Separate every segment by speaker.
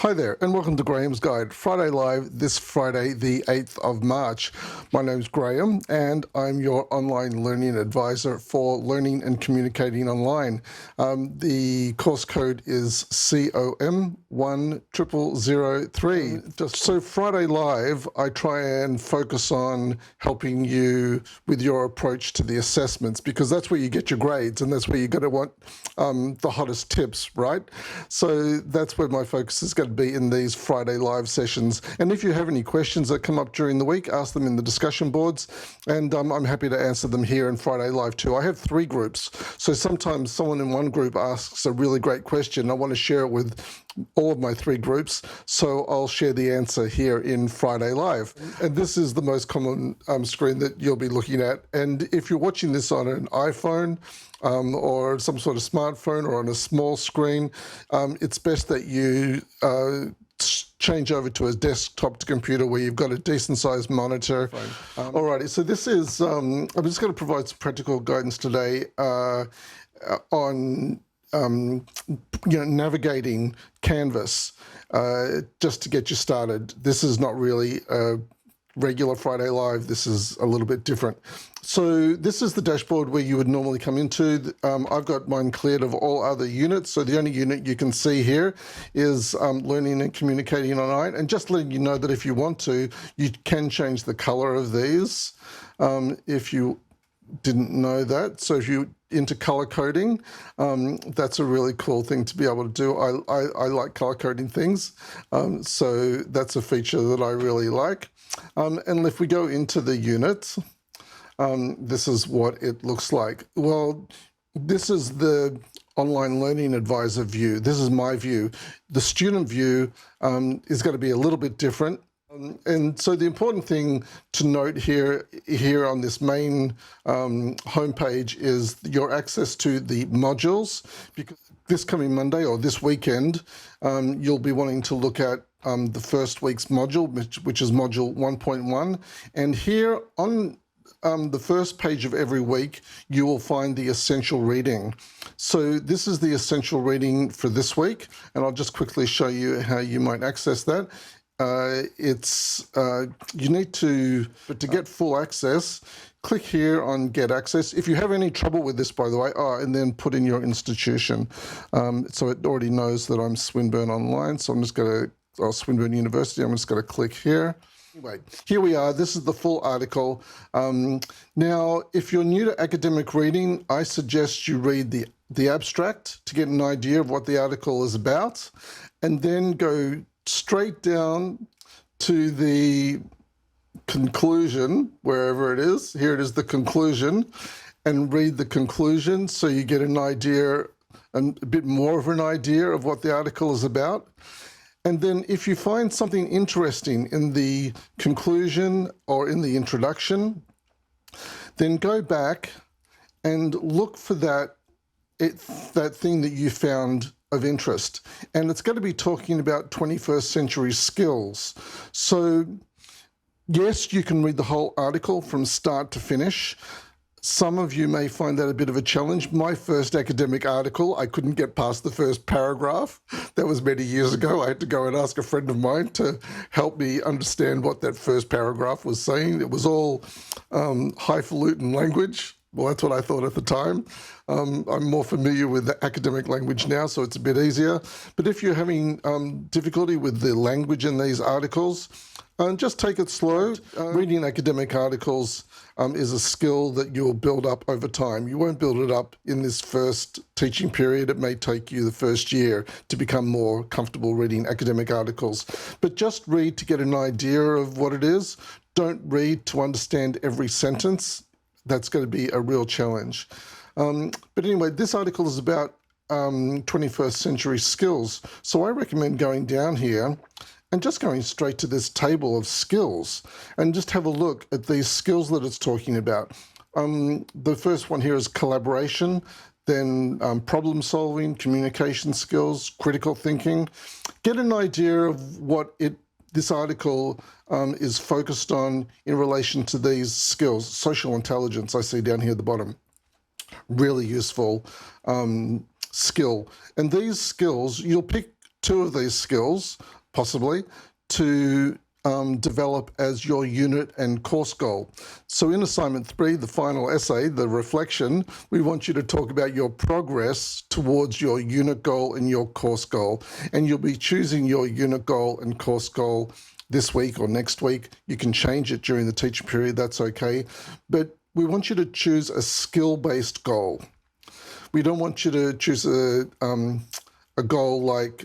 Speaker 1: Hi there, and welcome to Graham's Guide, Friday Live, this Friday, the 8th of March. My name's Graham, and I'm your online learning advisor for learning and communicating online. The course code is COM10003. Just so Friday Live, I try and focus on helping you with your approach to the assessments, because that's where you get your grades, and that's where you're going to want the hottest tips, right? So that's where my focus is going to be in these Friday Live sessions. And if you have any questions that come up during the week, ask them in the discussion boards, and I'm happy to answer them here in Friday Live too. I have 3 groups, so sometimes someone in one group asks a really great question. I want to share it with all of my 3 groups, so I'll share the answer here in Friday Live. And this is the most common screen that you'll be looking at. And if you're watching this on an iPhone, or some sort of smartphone or on a small screen, it's best that you change over to a desktop to computer where you've got a decent sized monitor. Alrighty, so this is, I'm just going to provide some practical guidance today on navigating Canvas, just to get you started. This is not really a regular Friday Live. This is a little bit different. So this is the dashboard where you would normally come into. I've got mine cleared of all other units. So the only unit you can see here is learning and communicating online. And just letting you know that if you want to, you can change the color of these if you didn't know that. So if you're into color coding, that's a really cool thing to be able to do. I like color coding things. So that's a feature that I really like. And if we go into the units, this is what it looks like. Well, this is the online learning advisor view. This is my view. The student view is going to be a little bit different. And so the important thing to note here on this main homepage is your access to the modules, because this coming Monday or this weekend, you'll be wanting to look at the first week's module, which is module 1.1. And here on the first page of every week, you will find the essential reading. So this is the essential reading for this week, and I'll just quickly show you how you might access that. You need to, but to get full access, click here on Get Access. If you have any trouble with this, by the way, and then put in your institution. So it already knows that I'm Swinburne Online, so I'm just going to, Swinburne University, I'm just going to click here. Anyway, here we are. This is the full article. Now, if you're new to academic reading, I suggest you read the abstract to get an idea of what the article is about, and then go straight down to the conclusion, wherever it is. Here it is, the conclusion, and read the conclusion so you get an idea, and a bit more of an idea of what the article is about. And then if you find something interesting in the conclusion or in the introduction, then go back and look for that thing that you found of interest. And it's going to be talking about 21st century skills. So yes, you can read the whole article from start to finish. Some of you may find that a bit of a challenge. My first academic article, I couldn't get past the first paragraph. That was many years ago. I had to go and ask a friend of mine to help me understand what that first paragraph was saying. It was all highfalutin language. Well, that's what I thought at the time. I'm more familiar with the academic language now, so it's a bit easier. But if you're having difficulty with the language in these articles, just take it slow. Reading academic articles is a skill that you'll build up over time. You won't build it up in this first teaching period. It may take you the first year to become more comfortable reading academic articles. But just read to get an idea of what it is. Don't read to understand every sentence. That's going to be a real challenge. But anyway, this article is about 21st century skills. So I recommend going down here and just going straight to this table of skills and just have a look at these skills that it's talking about. The first one here is collaboration, then problem solving, communication skills, critical thinking. Get an idea of what this article is focused on in relation to these skills. Social intelligence, I see down here at the bottom. Really useful skill. And these skills, you'll pick two of these skills, possibly, to develop as your unit and course goal. So in assignment 3, the final essay, the reflection, we want you to talk about your progress towards your unit goal and your course goal. And you'll be choosing your unit goal and course goal this week or next week. You can change it during the teaching period, that's okay. But we want you to choose a skill-based goal. We don't want you to choose a goal like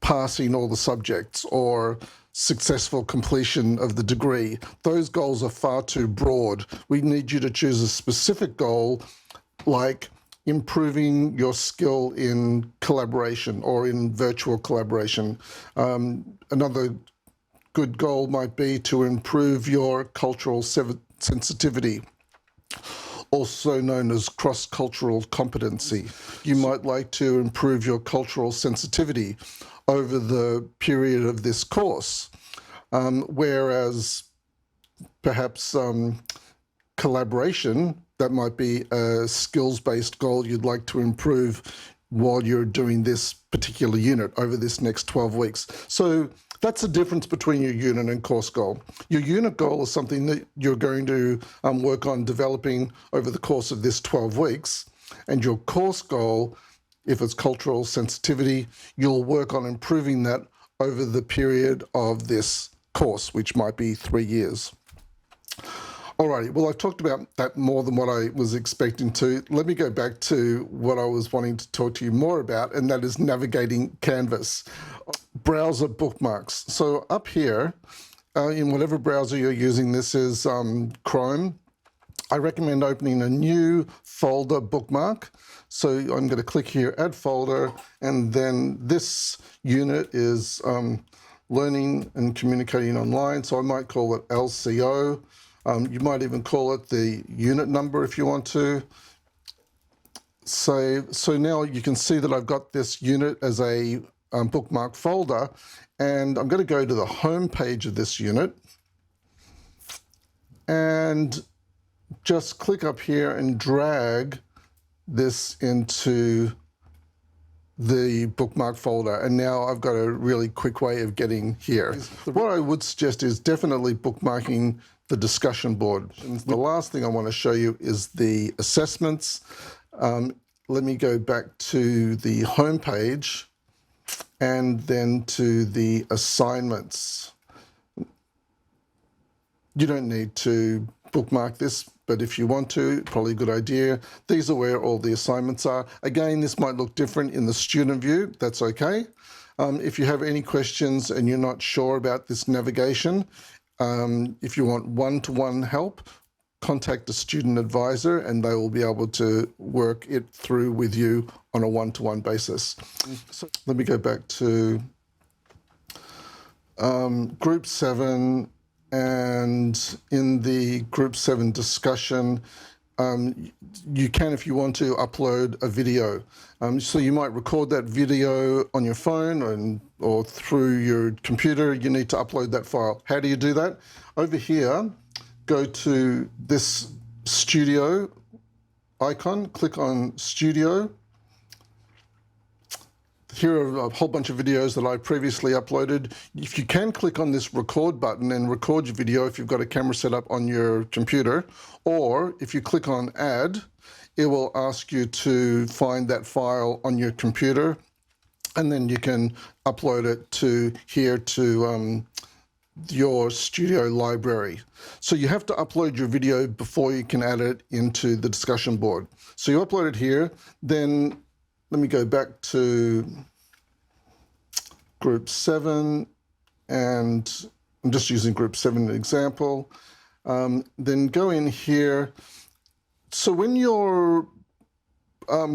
Speaker 1: passing all the subjects or successful completion of the degree. Those goals are far too broad. We need you to choose a specific goal like improving your skill in collaboration or in virtual collaboration. Another good goal might be to improve your cultural sensitivity, also known as cross-cultural competency. You might like to improve your cultural sensitivity over the period of this course, whereas perhaps collaboration, that might be a skills-based goal you'd like to improve while you're doing this particular unit over this next 12 weeks. So that's the difference between your unit and course goal. Your unit goal is something that you're going to work on developing over the course of this 12 weeks, and your course goal, if it's cultural sensitivity, you'll work on improving that over the period of this course, which might be 3 years. Alrighty, well, I've talked about that more than what I was expecting to. Let me go back to what I was wanting to talk to you more about, and that is navigating Canvas. Browser bookmarks. So up here, in whatever browser you're using, this is Chrome. I recommend opening a new folder bookmark. So I'm going to click here, add folder, and then this unit is learning and communicating online. So I might call it LCO. You might even call it the unit number if you want to. So now you can see that I've got this unit as a bookmark folder, and I'm going to go to the home page of this unit and just click up here and drag this into the bookmark folder, and now I've got a really quick way of getting here. What I would suggest is definitely bookmarking the discussion board. And the last thing I want to show you is the assessments. Let me go back to the home page and then to the assignments. You don't need to bookmark this, but if you want to, probably a good idea. These are where all the assignments are. Again, this might look different in the student view. That's okay. If you have any questions and you're not sure about this navigation, if you want one-to-one help, contact a student advisor and they will be able to work it through with you on a one-to-one basis. So let me go back to Group 7, and in the Group 7 discussion, you can, if you want to, upload a video. So you might record that video on your phone or through your computer. You need to upload that file. How do you do that? Over here, go to this studio icon, click on Studio. Here are a whole bunch of videos that I previously uploaded. If you can click on this record button and record your video if you've got a camera set up on your computer, or if you click on Add, it will ask you to find that file on your computer, and then you can upload it to here to your studio library. So you have to upload your video before you can add it into the discussion board. So you upload it here, then let me go back to Group 7, and I'm just using Group 7 as an example. Then go in here. So when you're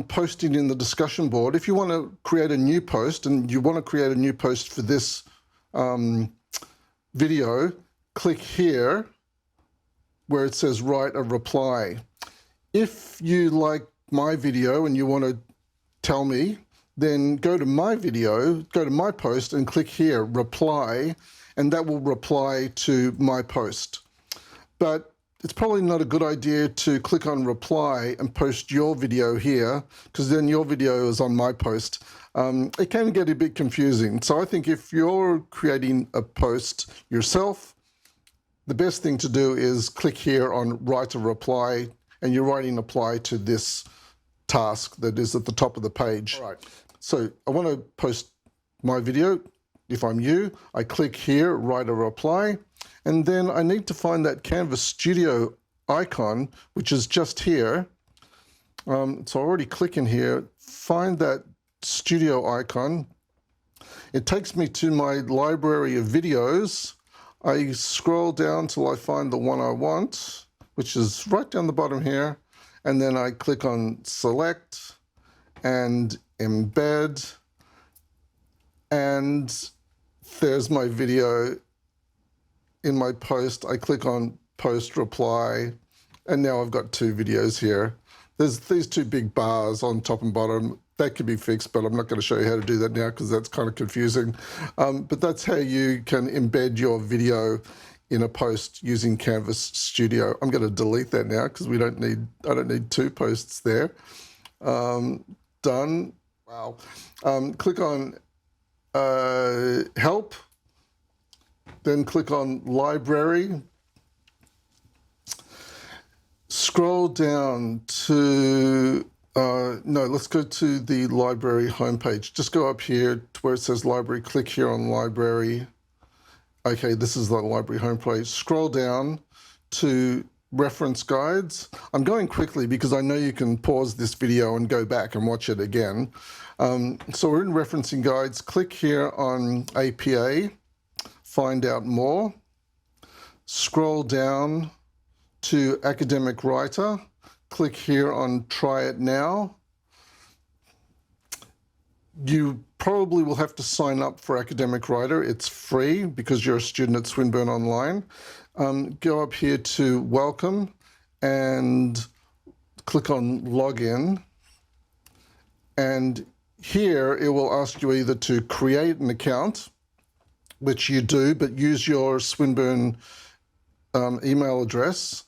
Speaker 1: posting in the discussion board, if you want to create a new post, and you want to create a new post for this video, click here where it says write a reply. If you like my video and you want to tell me, then go to my video, go to my post and click here, reply, and that will reply to my post. But it's probably not a good idea to click on reply and post your video here, because then your video is on my post. It can get a bit confusing. So I think if you're creating a post yourself, the best thing to do is click here on write a reply, and you're writing reply to this task that is at the top of the page. All right. So I want to post my video. If I'm you, I click here, write a reply, and then I need to find that Canvas Studio icon, which is just here. So I already click in here, find that studio icon. It takes me to my library of videos. I scroll down till I find the one I want, which is right down the bottom here. And then I click on select and embed. And there's my video in my post. I click on post reply, and now I've got two videos here. There's these two big bars on top and bottom. That can be fixed, but I'm not going to show you how to do that now because that's kind of confusing. But that's how you can embed your video in a post using Canvas Studio. I'm going to delete that now because I don't need two posts there. Done. Wow. Click on help, then click on library. Scroll down to, no, let's go to the library homepage. Just go up here to where it says library, click here on library. Okay, this is the library homepage. Scroll down to reference guides. I'm going quickly because I know you can pause this video and go back and watch it again. So we're in referencing guides. Click here on APA, find out more. Scroll down to Academic Writer. Click here on Try It Now. You probably will have to sign up for Academic Writer. It's free because you're a student at Swinburne Online. Go up here to Welcome and click on Login. And here it will ask you either to create an account, which you do, but use your Swinburne email address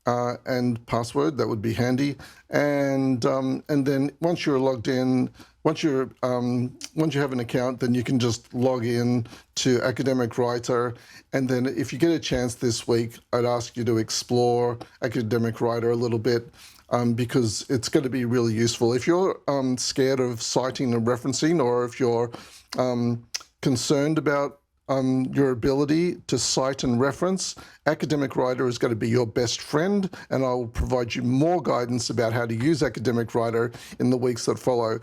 Speaker 1: and password. That would be handy. And then once you're logged in, once you have an account, then you can just log in to Academic Writer. And then if you get a chance this week, I'd ask you to explore Academic Writer a little bit because it's going to be really useful. If you're scared of citing and referencing, or if you're concerned about your ability to cite and reference, Academic Writer is going to be your best friend, and I will provide you more guidance about how to use Academic Writer in the weeks that follow.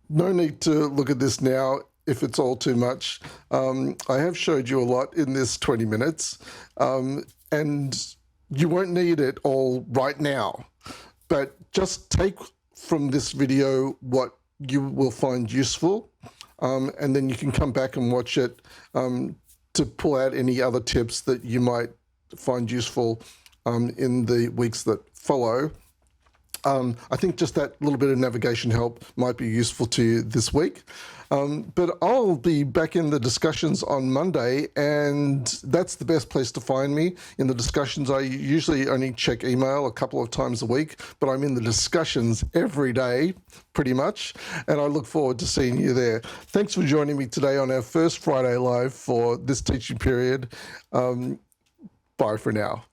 Speaker 1: No need to look at this now if it's all too much. I have showed you a lot in this 20 minutes, and you won't need it all right now, but just take from this video what you will find useful. And then you can come back and watch it to pull out any other tips that you might find useful in the weeks that follow. I think just that little bit of navigation help might be useful to you this week. But I'll be back in the discussions on Monday, and that's the best place to find me. In the discussions, I usually only check email a couple of times a week, but I'm in the discussions every day, pretty much, and I look forward to seeing you there. Thanks for joining me today on our first Friday Live for this teaching period. Bye for now.